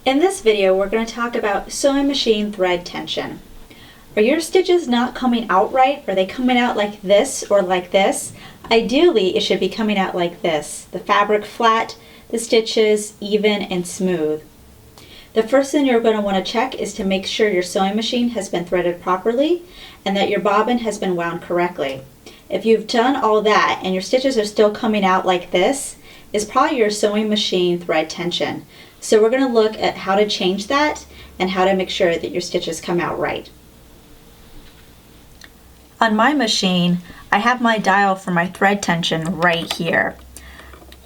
In this video, we're going to talk about sewing machine thread tension. Are your stitches not coming out right? Are they coming out like this or like this? Ideally, it should be coming out like this. The fabric flat, the stitches even and smooth. The first thing you're going to want to check is to make sure your sewing machine has been threaded properly and that your bobbin has been wound correctly. If you've done all that and your stitches are still coming out like this, it's probably your sewing machine thread tension. So we're going to look at how to change that and how to make sure that your stitches come out right. On my machine, I have my dial for my thread tension right here.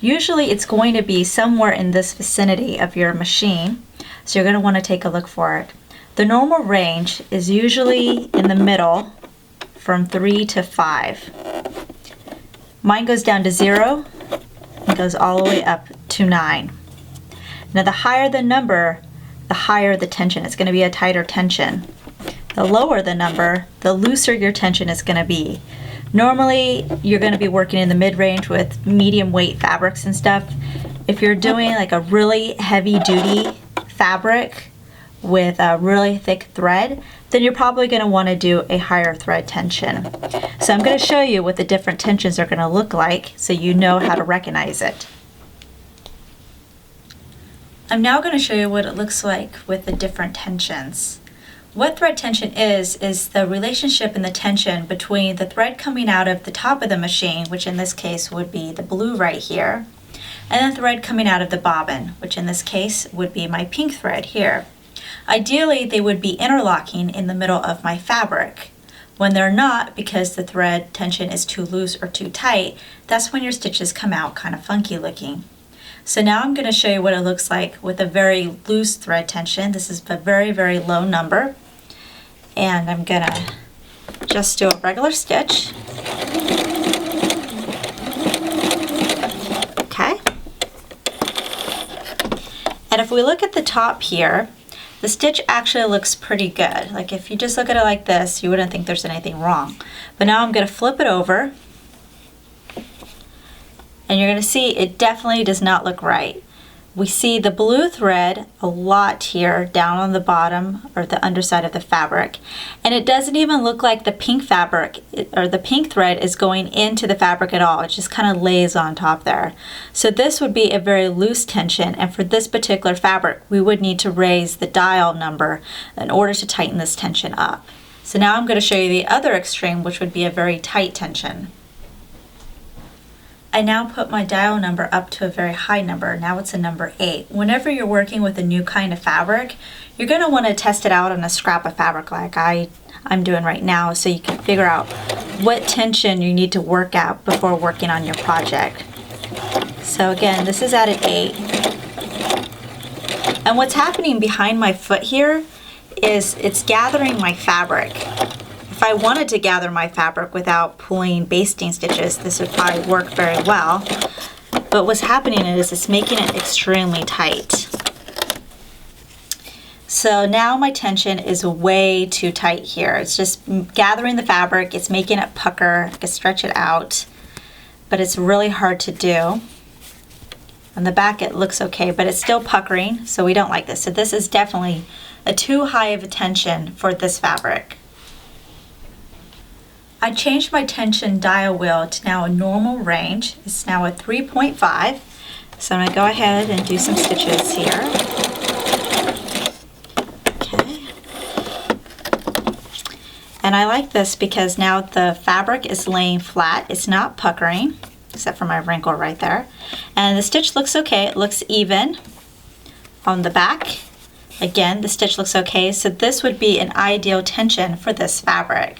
Usually it's going to be somewhere in this vicinity of your machine, so you're going to want to take a look for it. The normal range is usually in the middle from 3 to 5. Mine goes down to 0 and goes all the way up to 9. Now the higher the number, the higher the tension. It's going to be a tighter tension. The lower the number, the looser your tension is going to be. Normally, you're going to be working in the mid-range with medium weight fabrics and stuff. If you're doing like a really heavy-duty fabric with a really thick thread, then you're probably going to want to do a higher thread tension. So I'm going to show you what the different tensions are going to look like so you know how to recognize it. I'm now going to show you what it looks like with the different tensions. What thread tension is the relationship and the tension between the thread coming out of the top of the machine, which in this case would be the blue right here, and the thread coming out of the bobbin, which in this case would be my pink thread here. Ideally, they would be interlocking in the middle of my fabric. When they're not, because the thread tension is too loose or too tight, that's when your stitches come out kind of funky looking. So now I'm going to show you what it looks like with a very loose thread tension. This is a very, very low number. And I'm going to just do a regular stitch. Okay. And if we look at the top here, the stitch actually looks pretty good. Like if you just look at it like this, you wouldn't think there's anything wrong. But now I'm going to flip it over. And you're going to see it definitely does not look right. We see the blue thread a lot here down on the bottom or the underside of the fabric. And it doesn't even look like the pink fabric or the pink thread is going into the fabric at all. It just kind of lays on top there. So this would be a very loose tension, and for this particular fabric we would need to raise the dial number in order to tighten this tension up. So now I'm going to show you the other extreme, which would be a very tight tension. I now put my dial number up to a very high number. Now it's a number 8. Whenever you're working with a new kind of fabric, you're going to want to test it out on a scrap of fabric like I'm doing right now, so you can figure out what tension you need to work out before working on your project. So again, this is at an 8. And what's happening behind my foot here is it's gathering my fabric. If I wanted to gather my fabric without pulling basting stitches, this would probably work very well. But what's happening is it's making it extremely tight. So now my tension is way too tight here. It's just gathering the fabric, it's making it pucker, I can stretch it out, but it's really hard to do. On the back it looks okay, but it's still puckering, so we don't like this. So this is definitely a too high of a tension for this fabric. I changed my tension dial wheel to now a normal range. It's now at 3.5. So I'm going to go ahead and do some stitches here. Okay. And I like this because now the fabric is laying flat. It's not puckering, except for my wrinkle right there. And the stitch looks okay. It looks even on the back. Again, the stitch looks okay. So this would be an ideal tension for this fabric.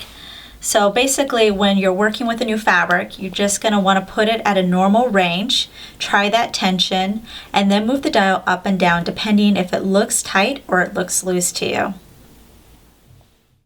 So basically, when you're working with a new fabric, you're just going to want to put it at a normal range, try that tension, and then move the dial up and down depending if it looks tight or it looks loose to you.